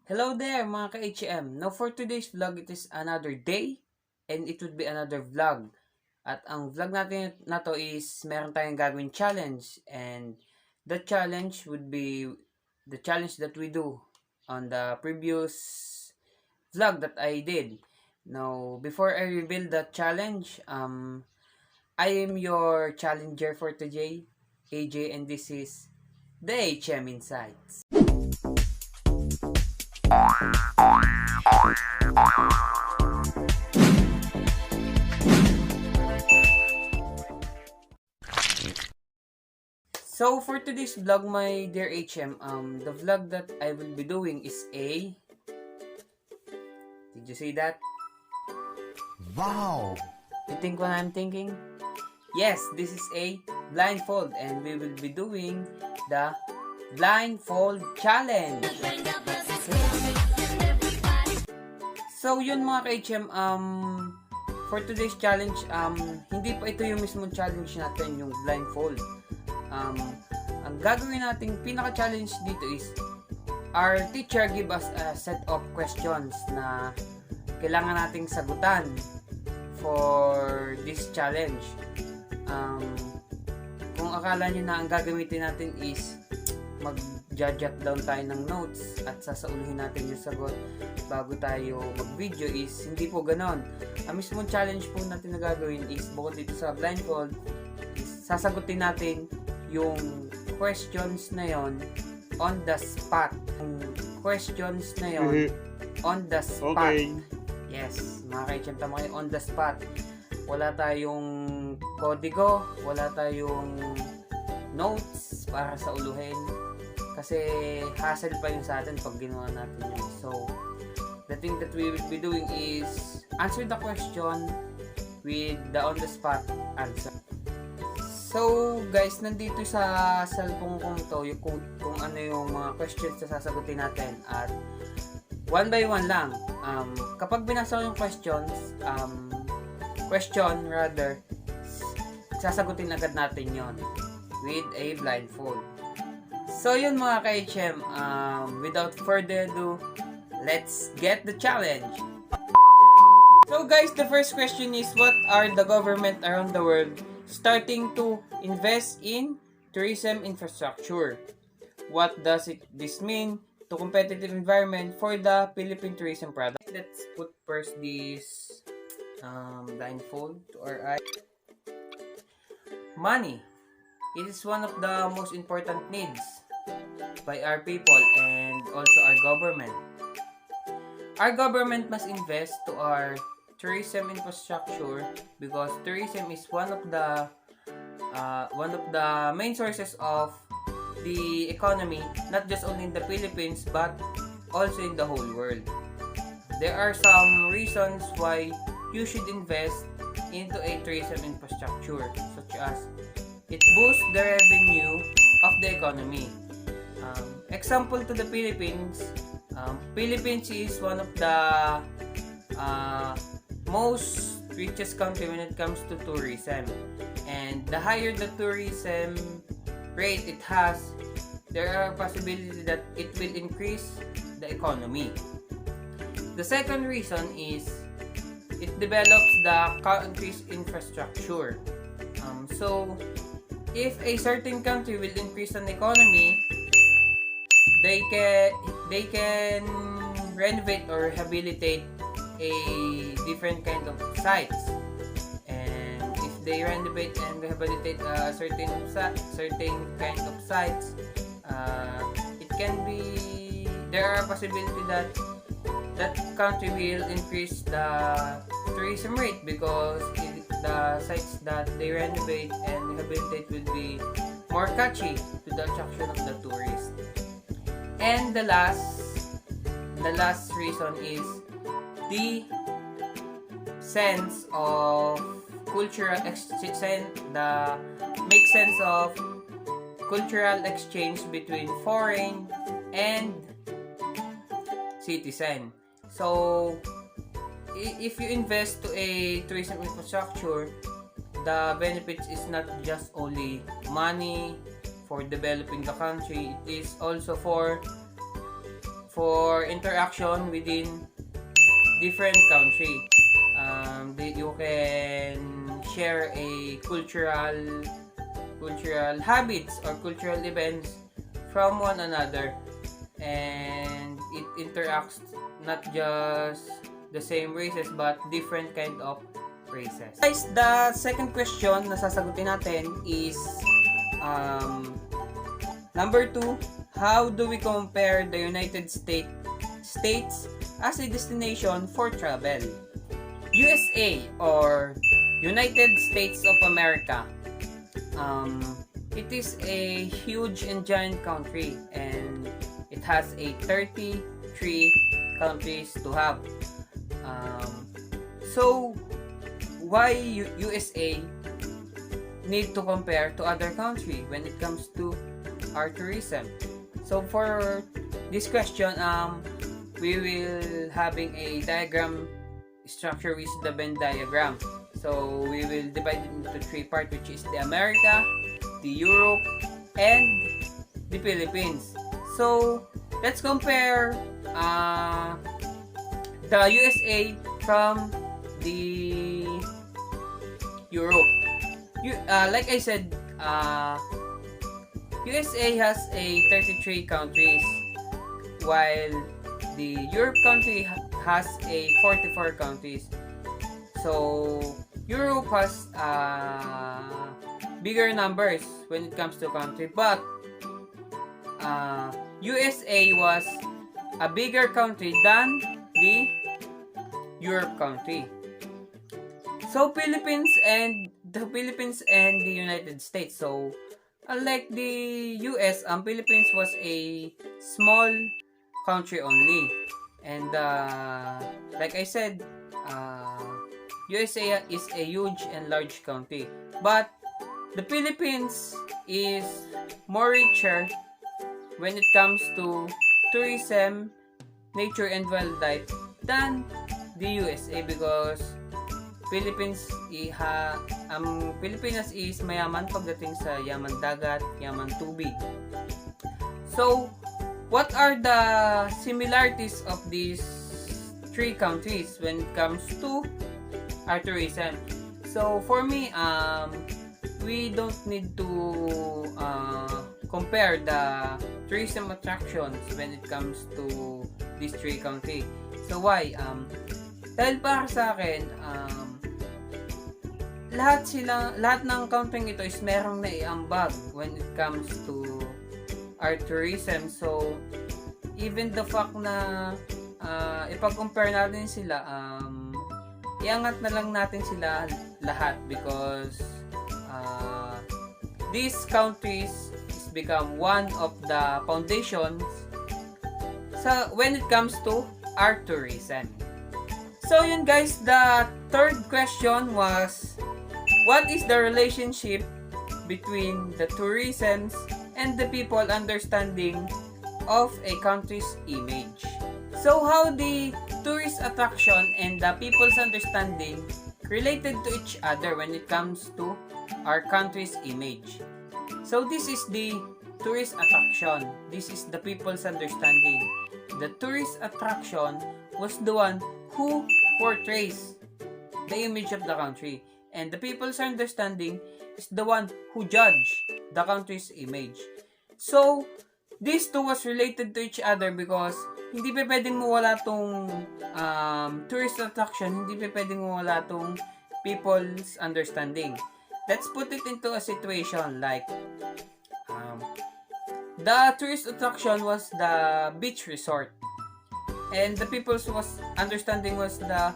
Hello there mga ka-HM. Now for today's vlog, it is another day and it would be another vlog. At ang vlog natin na to is meron tayong gagawin challenge, and the challenge would be the challenge that we do on the previous vlog that I did. Now before I reveal the challenge, I am your challenger for today, AJ, and this is the HM Insights. So for today's vlog, my dear HM, the vlog that I will be doing is a... Did you see that? Wow! You think what I'm thinking? Yes, this is a blindfold, and we will be doing the blindfold challenge. So yun mga ka-HM, for today's challenge, hindi pa ito yung mismong challenge natin, yung blindfold. Ang gagawin nating pinaka-challenge dito is our teacher give us a set of questions na kailangan nating sagutan for this challenge. Kung akala nyo na ang gagamitin natin is mag-jot down tayo ng notes at sasauluhin natin yung sagot bago tayo mag-video, is hindi po ganon. Ang mismong challenge po natin na gagawin is bukod dito sa blindfold, is sasagutin natin yung questions na yon on the spot. Yung questions na yon on the spot. Okay. Yes, mga ka-HM, tama kayo, on the spot. Wala tayong kodigo, wala tayong notes para sa uluhin. Kasi hassle pa yun sa atin pag ginawa natin yun. So, the thing that we will be doing is answer the question with the on the spot answer. So guys, nandito sa cellphone kong to yung kung ano yung mga questions na sasagutin natin, at one by one lang. Kapag binasa ko yung question rather, sasagutin agad natin yon with a blindfold. So yun mga ka-HM, without further ado, let's get the challenge. So guys, the first question is, what are the government around the world starting to invest in tourism infrastructure? What does this mean to competitive environment for the Philippine tourism product? Let's put first this blindfold to our eye. Money. It is one of the most important needs by our people and also our government. Our government must invest to our tourism infrastructure because tourism is one of the main sources of the economy, not just only in the Philippines but also in the whole world. There are some reasons why you should invest into a tourism infrastructure, such as it boosts the revenue of the economy. Example to the Philippines, Philippines is one of the most richest country when it comes to tourism, and the higher the tourism rate it has, there are possibility that it will increase the economy. The second reason is it develops the country's infrastructure. So if a certain country will increase an economy, they can renovate or rehabilitate a different kind of sites, and if they renovate and rehabilitate a certain kind of sites, it can be, there are possibility that that country will increase the tourism rate because the sites that they renovate and rehabilitate will be more catchy to the attraction of the tourists. And the last reason is the sense of cultural exchange, the make sense of cultural exchange between foreign and citizen. So if you invest to a tourism infrastructure, the benefits is not just only money for developing the country, it is also for for interaction within different country. You can share a cultural habits or cultural events from one another, and it interacts not just the same races but different kind of races. Guys, the second question na sasagutin natin is number 2, how do we compare the United States as a destination for travel? USA or United States of America. It is a huge and giant country, and it has a 33 countries to have. So why USA need to compare to other country when it comes to our tourism? So for this question, we will having a diagram structure with the Venn diagram. So we will divide it into 3 parts, which is the America, the Europe, and the Philippines. So let's compare the USA from the Europe. Like I said, USA has a 33 countries, while the Europe country has a 44 countries. So Europe has bigger numbers when it comes to country, but USA was a bigger country than the Europe country. So Philippines and the United States. So unlike the US, Philippines was a small country only, and like I said, USA is a huge and large country, but the Philippines is more richer when it comes to tourism, nature, and wildlife than the USA, because Pilipinas is mayaman pagdating sa yaman dagat, yaman tubig. So what are the similarities of these 3 countries when it comes to our tourism? So for me, we don't need to compare the tourism attractions when it comes to these 3 countries. So why? Dahil para sa akin, lahat ng country ito is merong naiambag when it comes to our tourism. So even the fact na ipag-compare natin sila, iangat na lang natin sila lahat, because these countries is become one of the foundations when it comes to our tourism. So yun guys, the third question was, what is the relationship between the tourism and the people understanding of a country's image? So how the tourist attraction and the people's understanding related to each other when it comes to our country's image? So this is the tourist attraction. This is the people's understanding. The tourist attraction was the one who portrays the image of the country, and the people's understanding is the one who judge the country's image. So these two was related to each other, because hindi pa pwedeng mawala tong tourist attraction, hindi pa pwedeng mawala tong people's understanding. Let's put it into a situation like the tourist attraction was the beach resort, and the people's was understanding was the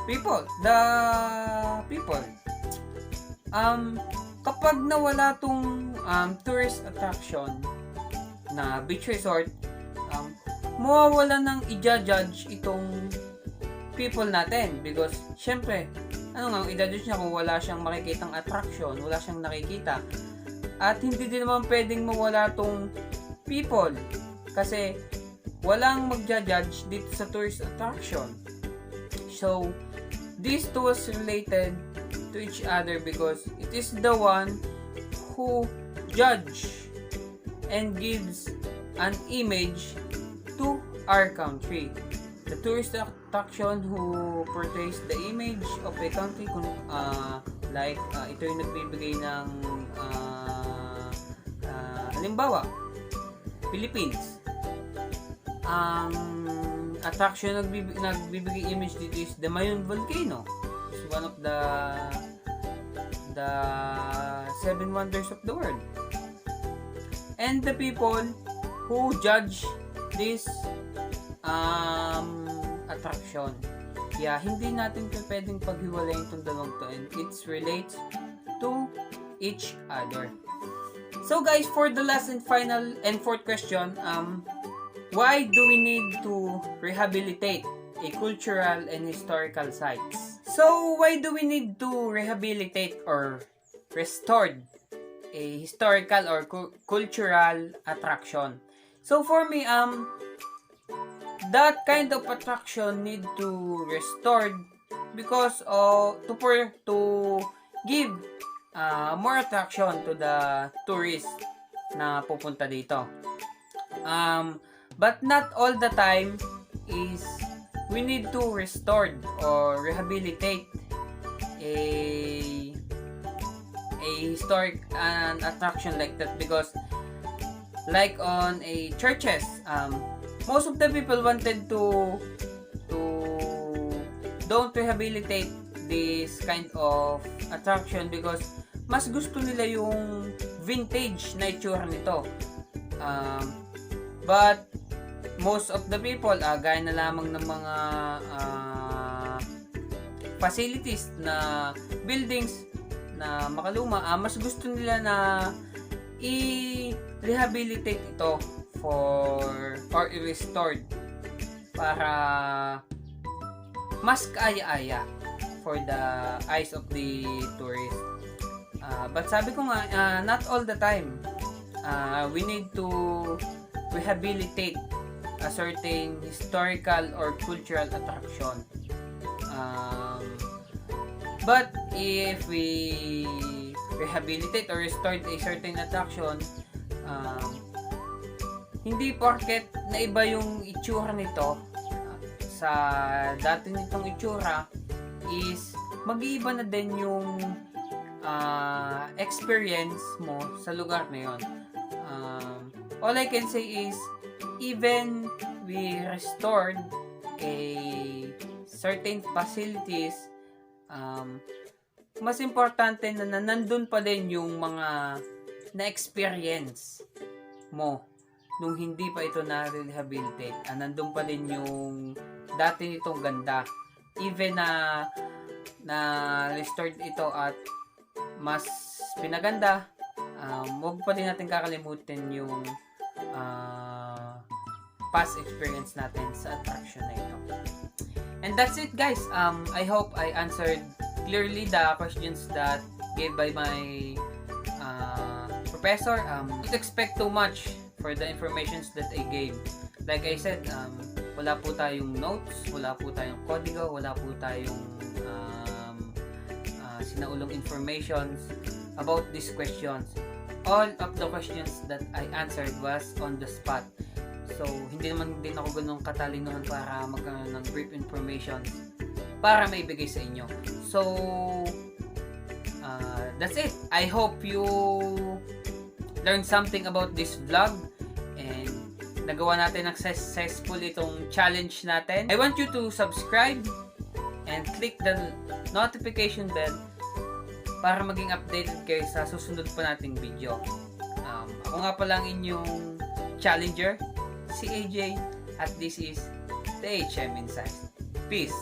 people. Kapag nawala tong tourist attraction na beach resort, mawawala ng i-judge itong people natin, because syempre i-judge niya kung wala siyang makikitang attraction, wala siyang nakikita. At hindi din naman pwedeng mawala tong people, kasi walang mag-judge dito sa tourist attraction. So these two was related to each other, because it is the one who judge and gives an image to our country. The tourist attraction who portrays the image of a country, ito yung nagbibigay ng halimbawa, Philippines. Ang attraction nagbibigay image dito is the Mayon volcano. It's one of the 7 wonders of the world. And the people who judge this attraction, hindi natin pwedeng paghiwalayin itong dalawang to, and it relates to each other. So guys, for the last and final and fourth question, why do we need to rehabilitate a cultural and historical sites? So why do we need to rehabilitate or restore a historical or cultural attraction? So for me, that kind of attraction need to restored because to give more attraction to the tourists na pupunta dito. But not all the time is we need to restore or rehabilitate a historic attraction like that, because like on a churches, most of the people wanted to don't rehabilitate this kind of attraction because mas gusto nila yung vintage na itsura nito. But most of the people, gaya na lamang ng mga facilities na buildings na makaluma, mas gusto nila na i-rehabilitate ito or i-restored para mas kaaya-aya for the eyes of the tourist. But sabi ko nga, not all the time we need to rehabilitate a certain historical or cultural attraction. But if we rehabilitate or restore a certain attraction, hindi porket na iba yung itsura nito sa dati nitong itsura is mag-iiba na din yung experience mo sa lugar na yun. All I can say is even we restored a certain facilities, mas importante na nandun pa din yung mga na-experience mo nung hindi pa ito na-rehabilitate. Nandun pa din yung dati nitong ganda. Even na restored ito at mas pinaganda, huwag pa din natin kakalimutan yung past experience natin sa attraction na ito. And that's it guys. I hope I answered clearly the questions that gave by my professor. Don't expect too much for the informations that I gave. Like I said, wala po tayong notes, wala po tayong kodigo, wala po tayong sinaulong informations about these questions. All of the questions that I answered was on the spot. So, hindi naman din ako ganun katalinuhan para magkaroon ng brief information para maibigay sa inyo. So, that's it. I hope you learned something about this vlog and nagawa natin ng successful itong challenge natin. I want you to subscribe and click the notification bell para maging updated kayo sa susunod pa nating video. Ako nga pala ang inyong challenger, si AJ, at this is the HM Insights. Peace!